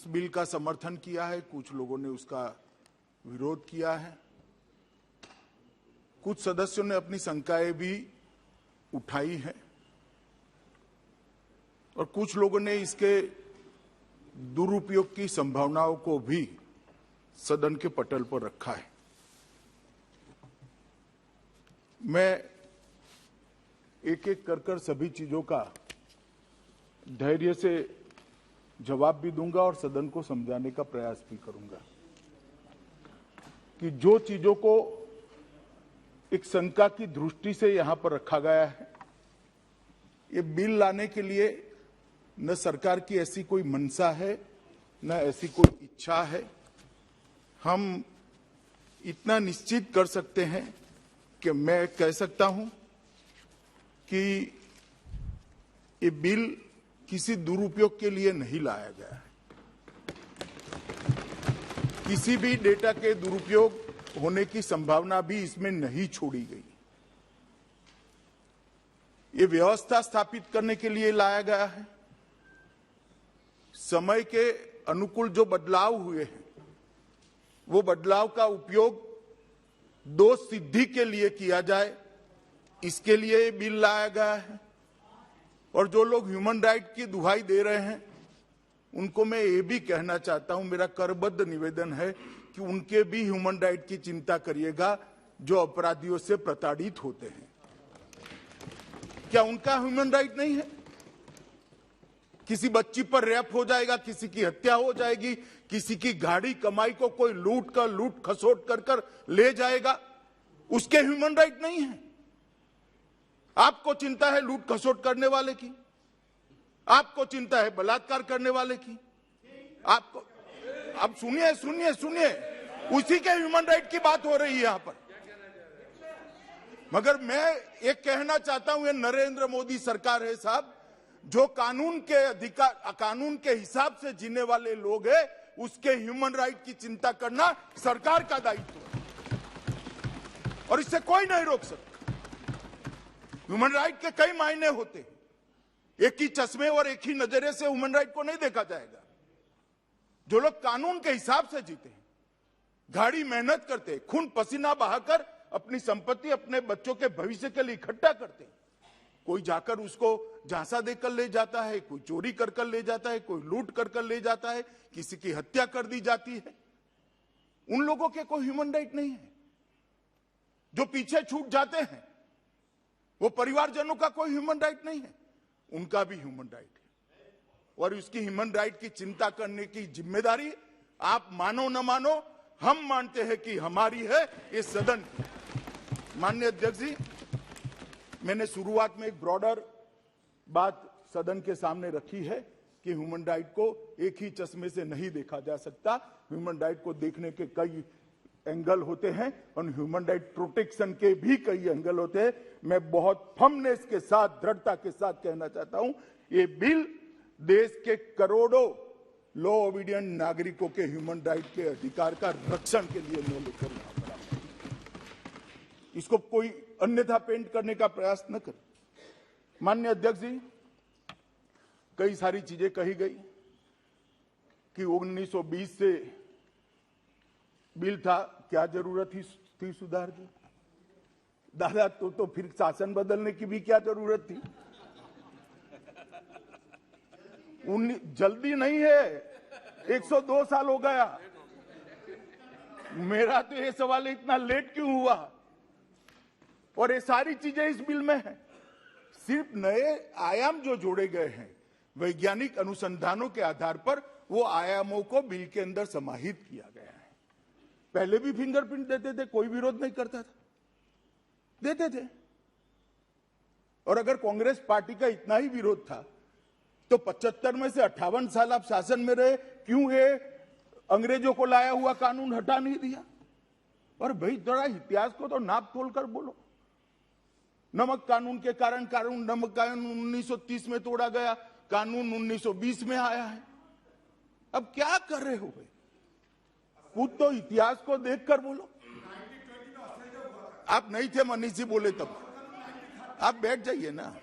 इस बिल का समर्थन किया है, कुछ लोगों ने उसका विरोध किया है। कुछ सदस्यों ने अपनी शंकाएं भी उठाई हैं और कुछ लोगों ने इसके दुरुपयोग की संभावनाओं को भी सदन के पटल पर रखा है। मैं एक एक कर सभी चीजों का धैर्य से जवाब भी दूंगा और सदन को समझाने का प्रयास भी करूंगा कि जो चीजों को एक शंका की दृष्टि से यहां पर रखा गया है, ये बिल लाने के लिए न सरकार की ऐसी कोई मंशा है, न ऐसी कोई इच्छा है। हम इतना निश्चित कर सकते हैं कि मैं कह सकता हूं कि ये बिल किसी दुरुपयोग के लिए नहीं लाया गया है। किसी भी डेटा के दुरुपयोग होने की संभावना भी इसमें नहीं छोड़ी गई। ये व्यवस्था स्थापित करने के लिए लाया गया है। समय के अनुकूल जो बदलाव हुए हैं, वो बदलाव का उपयोग दो सिद्धि के लिए किया जाए, इसके लिए ये बिल लाया गया है। और जो लोग ह्यूमन राइट की दुहाई दे रहे हैं, उनको मैं ये भी कहना चाहता हूं, मेरा करबद्ध निवेदन है कि उनके भी ह्यूमन राइट की चिंता करिएगा जो अपराधियों से प्रताड़ित होते हैं। क्या उनका ह्यूमन राइट नहीं है? किसी बच्ची पर रेप हो जाएगा, किसी की हत्या हो जाएगी, किसी की गाड़ी कमाई को कोई लूट खसोट कर ले जाएगा, उसके ह्यूमन राइट नहीं है। आपको चिंता है लूट खसोट करने वाले की, आपको चिंता है बलात्कार करने वाले की, आपको अब सुनिए उसी के ह्यूमन राइट की बात हो रही है यहां पर। मगर मैं एक कहना चाहता हूं, ये नरेंद्र मोदी सरकार है साहब, जो कानून के अधिकार, कानून के हिसाब से जीने वाले लोग हैं, उसके ह्यूमन राइट की चिंता करना सरकार का दायित्व है और इससे कोई नहीं रोक सकता। ह्यूमन राइट के कई मायने होते हैं, एक ही चश्मे और एक ही नजरिए से ह्यूमन राइट को नहीं देखा जाएगा। जो लोग कानून के हिसाब से जीते हैं, गाड़ी मेहनत करते हैं, खून पसीना बहाकर अपनी संपत्ति अपने बच्चों के भविष्य के लिए इकट्ठा करते हैं, कोई जाकर उसको झांसा देकर ले जाता है, कोई चोरी कर ले जाता है, कोई लूट कर ले जाता है, किसी की हत्या कर दी जाती है, उन लोगों के कोई ह्यूमन राइट नहीं है। जो पीछे छूट जाते हैं, वो परिवारजनों का कोई ह्यूमन राइट नहीं है, उनका भी ह्यूमन राइट है। और उसकी ह्यूमन राइट की चिंता करने की जिम्मेदारी आप मानो न मानो, हम मानते हैं कि हमारी है, इस सदन की। माननीय अध्यक्ष जी, मैंने शुरुआत में एक ब्रॉडर बात सदन के सामने रखी है कि ह्यूमन राइट को एक ही चश्मे से नहीं देखा जा सकता। ह्यूमन राइट को देखने के कई एंगल होते हैं और ह्यूमन राइट प्रोटेक्शन के भी कई एंगल होते हैं। मैं बहुत फर्मनेस के साथ, दृढ़ता के साथ कहना चाहता हूं, ये बिल देश के करोड़ों लॉ ओबीडिएंट नागरिकों के ह्यूमन राइट के अधिकार का रक्षण के लिए मैं लेकर यहां पर आया। इसको कोई अन्यथा पेंट करने का प्रयास न कर। माननीय अध्यक्ष जी, कई सारी चीजें कही गई कि 1920 से बिल था, क्या जरूरत थी सुधार की? दादा तो फिर शासन बदलने की भी क्या जरूरत थी? जल्दी नहीं है, 102 साल हो गया। मेरा तो ये सवाल है, इतना लेट क्यों हुआ? और ये सारी चीजें इस बिल में है। सिर्फ नए आयाम जो जोड़े गए हैं वैज्ञानिक अनुसंधानों के आधार पर, वो आयामों को बिल के अंदर समाहित किया गया है। पहले भी फिंगरप्रिंट देते थे, कोई विरोध नहीं करता था, देते थे। और अगर कांग्रेस पार्टी का इतना ही विरोध था तो 75 में से 58 साल आप शासन में रहे, क्यों ये अंग्रेजों को लाया हुआ कानून हटा नहीं दिया? और भाई थोड़ा इतिहास को तो नाप तोल कर बोलो। नमक कानून के कारण नमक कानून 1930 में तोड़ा गया, कानून 1920 में आया है। अब क्या कर रहे हो भाई? खुद तो इतिहास को देखकर बोलो। आप नहीं थे, मनीष जी बोले तब। आप बैठ जाइए ना।